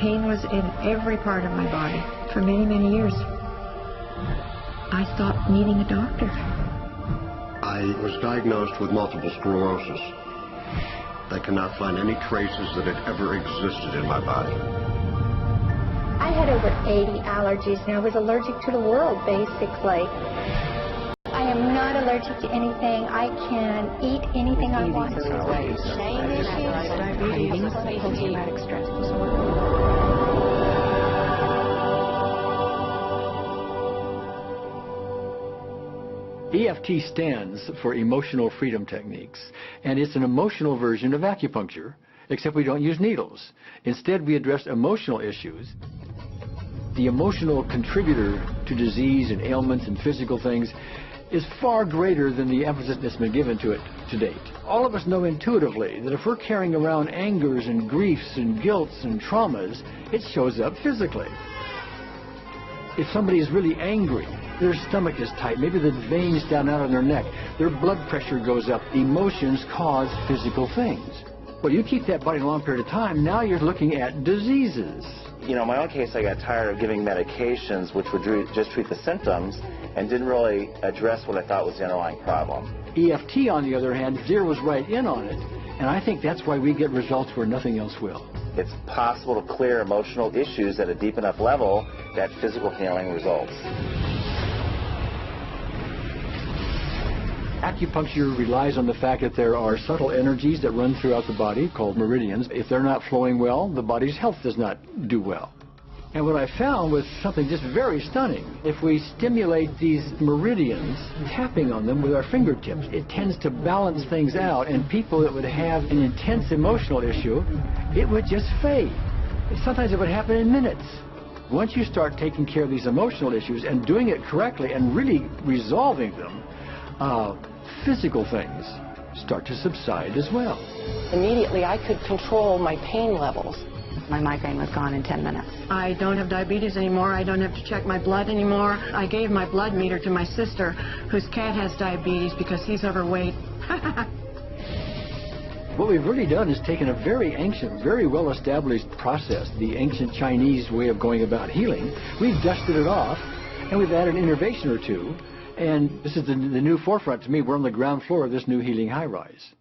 pain was in every part of my body for many, many years. I stopped needing a doctor. I was diagnosed with multiple sclerosis. They cannot find any traces that it ever existed in my body. I had over 80 allergies, and I was allergic to the world, basically. I am not allergic to anything. I can eat anything I want to. Diabetes, post-traumatic stress disorder. EFT stands for Emotional Freedom Techniques, and it's an emotional version of acupuncture, except we don't use needles. Instead, we address emotional issues. The emotional contributor to disease and ailments and physical things is far greater than the emphasis that's been given to it to date. All of us know intuitively that if we're carrying around angers and griefs and guilts and traumas, it shows up physically. If somebody is really angry, their stomach is tight, maybe the veins down out on their neck, their blood pressure goes up. Emotions cause physical things. Well, you keep that body a long period of time, now you're looking at diseases. You know, in my own case, I got tired of giving medications which would just treat the symptoms and didn't really address what I thought was the underlying problem. EFT, on the other hand, zeroes right in on it, and I think that's why we get results where nothing else will. It's possible to clear emotional issues at a deep enough level that physical healing results. Acupuncture relies on the fact that there are subtle energies that run throughout the body called meridians. If they're not flowing well, the body's health does not do well. And what I found was something just very stunning. If we stimulate these meridians, tapping on them with our fingertips, it tends to balance things out, and people that would have an intense emotional issue, it would just fade. Sometimes it would happen in minutes. Once you start taking care of these emotional issues and doing it correctly and really resolving them, physical things start to subside as well. Immediately, I could control my pain levels. My migraine was gone in 10 minutes. I don't have diabetes anymore. I don't have to check my blood anymore. I gave my blood meter to my sister, whose cat has diabetes because he's overweight. What we've really done is taken a very ancient, very well-established process, the ancient Chinese way of going about healing. We've dusted it off, and we've added an innovation or two. And this is the new forefront to me. We're on the ground floor of this new healing high-rise.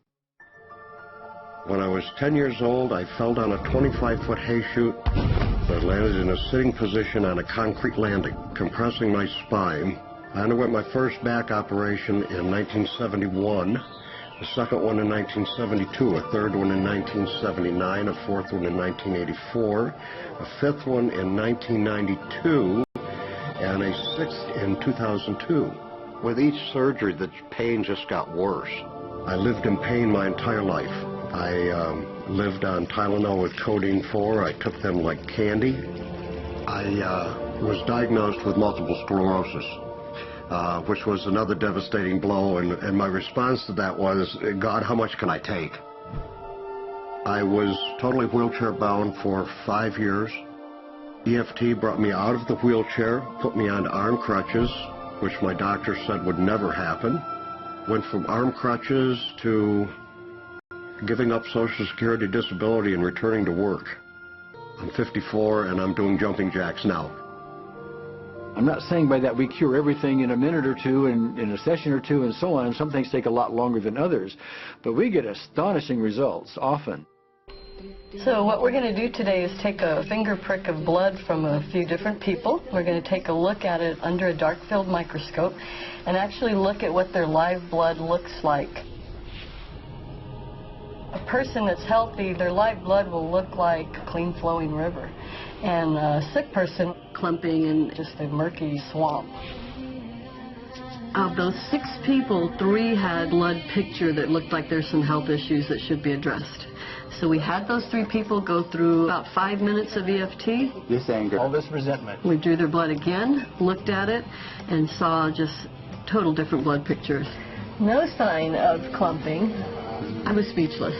When I was 10 years old, I fell down a 25-foot hay chute that landed in a sitting position on a concrete landing, compressing my spine. I underwent my first back operation in 1971, a second one in 1972, a third one in 1979, a fourth one in 1984, a fifth one in 1992, and a sixth in 2002. With each surgery, the pain just got worse. I lived in pain my entire life. I lived on Tylenol with codeine 4. I took them like candy. I was diagnosed with multiple sclerosis, which was another devastating blow, and my response to that was, God, how much can I take? I was totally wheelchair bound for 5 years. EFT brought me out of the wheelchair, put me on arm crutches, which my doctor said would never happen. Went from arm crutches to giving up Social Security disability and returning to work. I'm 54 and I'm doing jumping jacks now. I'm not saying by that we cure everything in a minute or two and in a session or two and so on. Some things take a lot longer than others, but we get astonishing results often. So what we're going to do today is take a finger prick of blood from a few different people. We're going to take a look at it under a dark field microscope and actually look at what their live blood looks like. A person that's healthy, their live blood will look like a clean flowing river, and a sick person clumping in just a murky swamp. Of those 6 people, 3 had blood picture that looked like there's some health issues that should be addressed. So we had those 3 people go through about 5 minutes of EFT. This anger, all this resentment. We drew their blood again, looked at it, and saw just total different blood pictures. No sign of clumping. I was speechless.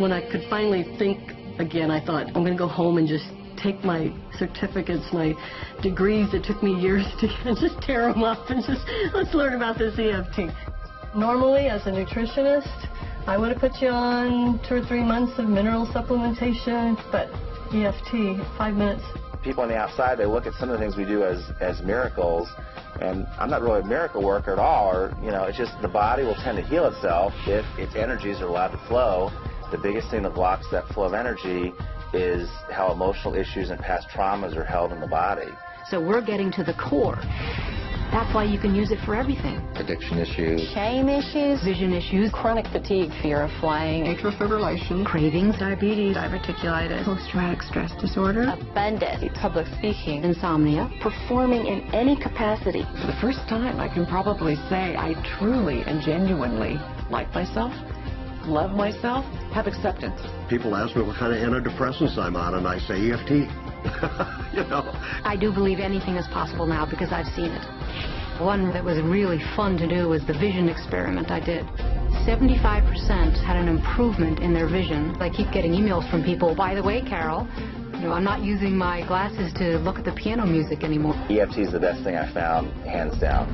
When I could finally think again, I thought, I'm going to go home and just take my certificates, my degrees that took me years to get, and just tear them up and just, let's learn about this EFT. Normally, as a nutritionist, I would have put you on 2 or 3 months of mineral supplementation, but EFT, 5 minutes. People on the outside, they look at some of the things we do as miracles, and I'm not really a miracle worker at all, or, you know, it's just the body will tend to heal itself if its energies are allowed to flow. The biggest thing that blocks that flow of energy is how emotional issues and past traumas are held in the body. So we're getting to the core. That's why you can use it for everything. Addiction issues. Shame issues. Vision issues. Chronic fatigue, fear of flying. Atrial fibrillation. Cravings. Diabetes. Diverticulitis. Post-traumatic stress disorder. Abundance. Public speaking. Insomnia. Performing in any capacity. For the first time, I can probably say I truly and genuinely like myself, love myself, have acceptance. People ask me what kind of antidepressants I'm on, and I say EFT. You know. I do believe anything is possible now because I've seen it. One that was really fun to do was the vision experiment I did. 75% had an improvement in their vision. I keep getting emails from people, by the way, Carol, you know, I'm not using my glasses to look at the piano music anymore. EFT is the best thing I found, hands down.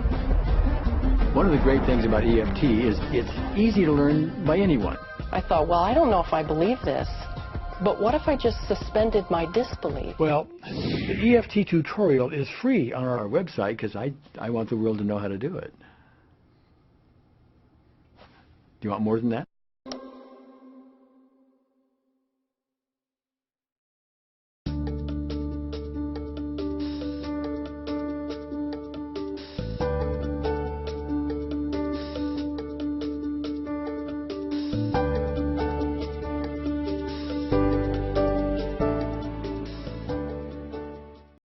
One of the great things about EFT is it's easy to learn by anyone. I thought, well, I don't know if I believe this, but what if I just suspended my disbelief? Well, the EFT tutorial is free on our website because I want the world to know how to do it. Do you want more than that?